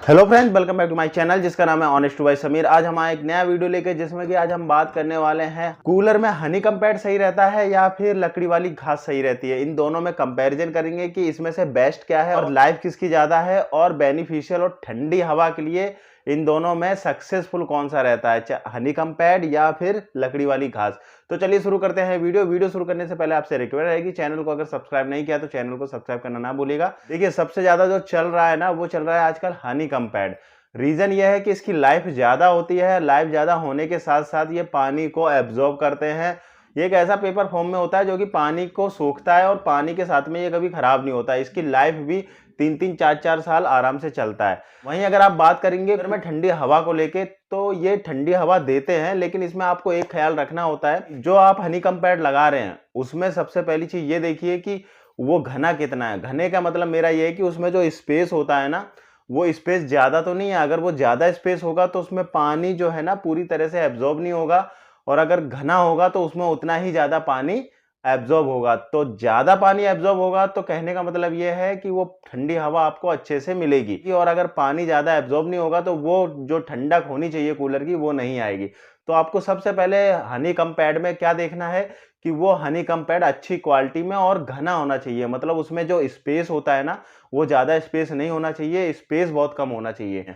Hello friends, welcome back to my channel जिसका नाम है ऑनेस्ट बाय समीर। आज हम एक नया वीडियो लेके जिसमें कि आज हम बात करने वाले हैं कूलर में हनीकॉम्ब पैड सही रहता है या फिर लकड़ी वाली घास सही रहती है। इन दोनों में कंपैरिजन करेंगे कि इसमें से बेस्ट क्या है और लाइफ किसकी ज़्यादा है और बेनिफिशियल और ठंडी हवा के लिए इन दोनों में सक्सेसफुल कौन सा रहता है, हनीकॉम्ब पैड या फिर लकड़ी वाली घास। तो चलिए शुरू करते हैं वीडियो शुरू करने से पहले आपसे रिक्वेस्ट रहेगी, चैनल को अगर सब्सक्राइब नहीं किया तो चैनल को सब्सक्राइब करना ना भूलिएगा। देखिए, सबसे ज्यादा जो चल रहा है ना, वो चल रहा है आजकल हनीकॉम्ब पैड। रीजन ये है कि इसकी लाइफ ज्यादा होती है। लाइफ ज्यादा होने के साथ साथ ये पानी को एब्जॉर्ब करते हैं। ये एक ऐसा पेपर फॉर्म में होता है जो कि पानी को सोखता है और पानी के साथ में ये कभी खराब नहीं होता है। इसकी लाइफ भी 3-3, 4-4 साल आराम से चलता है। वहीं अगर आप बात करेंगे अगर मैं ठंडी हवा को लेके, तो ये ठंडी हवा देते हैं, लेकिन इसमें आपको एक ख्याल रखना होता है, जो आप हनीकॉम्ब पैड लगा रहे हैं उसमें सबसे पहली चीज ये देखिए कि वो घना कितना है। घने का मतलब मेरा ये है कि उसमें जो स्पेस होता है ना, वो स्पेस ज्यादा तो नहीं है। अगर वो ज्यादा स्पेस होगा तो उसमें पानी जो है ना पूरी तरह से एब्जॉर्ब नहीं होगा, और अगर घना होगा तो उसमें उतना ही ज्यादा पानी एब्जॉर्ब होगा। तो ज्यादा पानी एब्जॉर्ब होगा तो कहने का मतलब ये है कि वो ठंडी हवा आपको अच्छे से मिलेगी, और अगर पानी ज्यादा एब्जॉर्ब नहीं होगा तो वो जो ठंडक होनी चाहिए कूलर की वो नहीं आएगी। तो आपको सबसे पहले हनीकॉम्ब पैड में क्या देखना है कि वो हनीकॉम्ब पैड अच्छी क्वालिटी में और घना होना चाहिए। मतलब उसमें जो स्पेस होता है ना, वो ज्यादा स्पेस नहीं होना चाहिए, स्पेस बहुत कम होना चाहिए।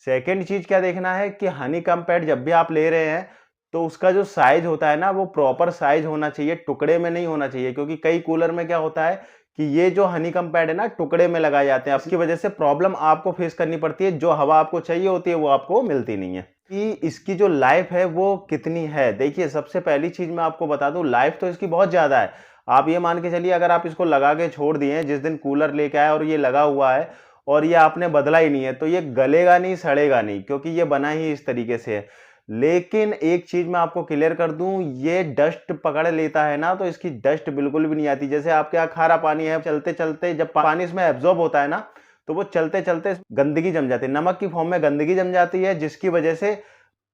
सेकेंड चीज क्या देखना है कि हनीकॉम्ब पैड जब भी आप ले रहे हैं तो उसका जो साइज होता है ना, वो प्रॉपर साइज होना चाहिए, टुकड़े में नहीं होना चाहिए। क्योंकि कई कूलर में क्या होता है कि ये जो हनीकॉम्ब पैड है ना, टुकड़े में लगाए जाते हैं। इसकी वजह से प्रॉब्लम आपको फेस करनी पड़ती है, जो हवा आपको चाहिए होती है वो आपको मिलती नहीं है। कि इसकी जो लाइफ है वो कितनी है, देखिए सबसे पहली चीज मैं आपको बता दूं, लाइफ तो इसकी बहुत ज्यादा है। आप ये मान के चलिए, अगर आप इसको लगा के छोड़ दिए, जिस दिन कूलर लेके आए और ये लगा हुआ है और ये आपने बदला ही नहीं है, तो ये गलेगा नहीं, सड़ेगा नहीं, क्योंकि ये बना ही इस तरीके से है। लेकिन एक चीज मैं आपको क्लियर कर दूं, ये डस्ट पकड़ लेता है ना, तो इसकी डस्ट बिल्कुल भी नहीं आती। जैसे आपके यहाँ खारा पानी है, चलते चलते जब पानी इसमें एब्जॉर्ब होता है ना, तो वो चलते चलते गंदगी जम जाती है, नमक की फॉर्म में गंदगी जम जाती है, जिसकी वजह से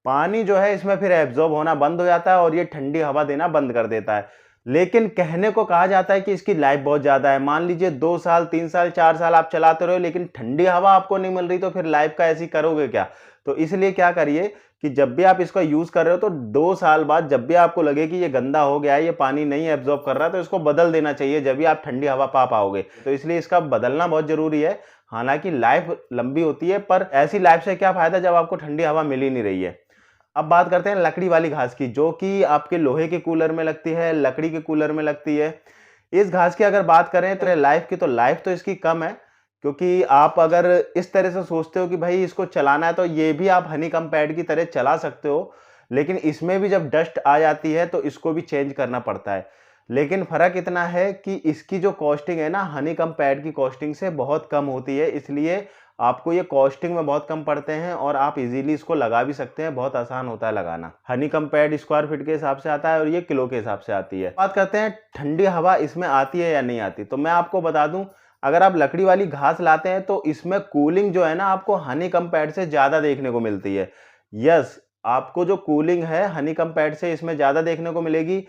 पानी जो है इसमें फिर एब्जॉर्ब होना बंद हो जाता है और ये ठंडी हवा देना बंद कर देता है। लेकिन कहने को कहा जाता है कि इसकी लाइफ बहुत ज्यादा है। मान लीजिए 2 साल, 3 साल, 4 साल आप चलाते रहो, लेकिन ठंडी हवा आपको नहीं मिल रही, तो फिर लाइफ का ऐसी करोगे क्या। तो इसलिए क्या करिए कि जब भी आप इसका यूज कर रहे हो तो 2 साल बाद जब भी आपको लगे कि ये गंदा हो गया है, ये पानी नहीं एब्जॉर्ब कर रहा, तो इसको बदल देना चाहिए, जब भी आप ठंडी हवा पा पाओगे। तो इसलिए इसका बदलना बहुत जरूरी है। हालांकि लाइफ लंबी होती है, पर ऐसी लाइफ से क्या फायदा जब आपको ठंडी हवा मिल ही नहीं रही है। अब बात करते हैं लकड़ी वाली घास की, जो कि आपके लोहे के कूलर में लगती है, लकड़ी के कूलर में लगती है। इस घास की अगर बात करें तो लाइफ की, तो लाइफ तो इसकी कम है। क्योंकि आप अगर इस तरह से सोचते हो कि भाई इसको चलाना है, तो ये भी आप हनीकॉम्ब पैड की तरह चला सकते हो, लेकिन इसमें भी जब डस्ट आ जाती है तो इसको भी चेंज करना पड़ता है। लेकिन फर्क इतना है कि इसकी जो कॉस्टिंग है ना, हनीकॉम्ब पैड की कॉस्टिंग से बहुत कम होती है, इसलिए आपको ये कॉस्टिंग में बहुत कम पड़ते हैं और आप इजीली इसको लगा भी सकते हैं। बहुत आसान होता है लगाना। हनीकॉम्ब पैड स्क्वायर फीट के हिसाब से आता है और ये किलो के हिसाब से आती है। बात करते हैं ठंडी हवा इसमें आती है या नहीं आती, तो मैं आपको बता दूं, अगर आप लकड़ी वाली घास लाते हैं तो इसमें कूलिंग जो है ना, आपको हनीकॉम्ब पैड से ज्यादा देखने को मिलती है। यस, आपको जो कूलिंग है हनीकॉम्ब पैड से इसमें ज्यादा देखने को मिलेगी,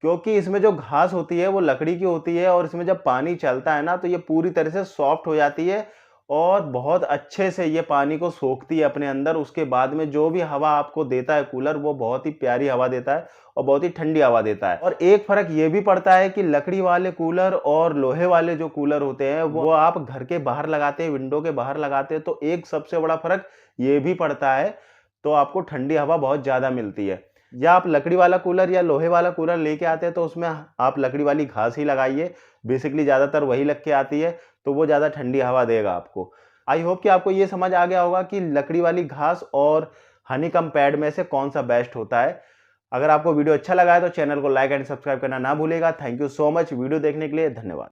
क्योंकि इसमें जो घास होती है वो लकड़ी की होती है, और इसमें जब पानी चलता है ना, तो ये पूरी तरह से सॉफ्ट हो जाती है और बहुत अच्छे से ये पानी को सोखती है अपने अंदर। उसके बाद में जो भी हवा आपको देता है कूलर, वो बहुत ही प्यारी हवा देता है और बहुत ही ठंडी हवा देता है। और एक फर्क ये भी पड़ता है कि लकड़ी वाले कूलर और लोहे वाले जो कूलर होते हैं, वो आप घर के बाहर लगाते हैं, विंडो के बाहर लगाते हैं, तो एक सबसे बड़ा फर्क ये भी पड़ता है, तो आपको ठंडी हवा बहुत ज्यादा मिलती है। या आप लकड़ी वाला कूलर या लोहे वाला कूलर लेके आते हैं तो उसमें आप लकड़ी वाली घास ही लगाइए, बेसिकली ज्यादातर वही लग के आती है, तो वो ज्यादा ठंडी हवा देगा आपको। आई होप कि आपको ये समझ आ गया होगा कि लकड़ी वाली घास और हनीकॉम्ब पैड में से कौन सा बेस्ट होता है। अगर आपको वीडियो अच्छा लगा है तो चैनल को लाइक एंड सब्सक्राइब करना ना भूलेगा। Thank you so much video देखने के लिए, धन्यवाद।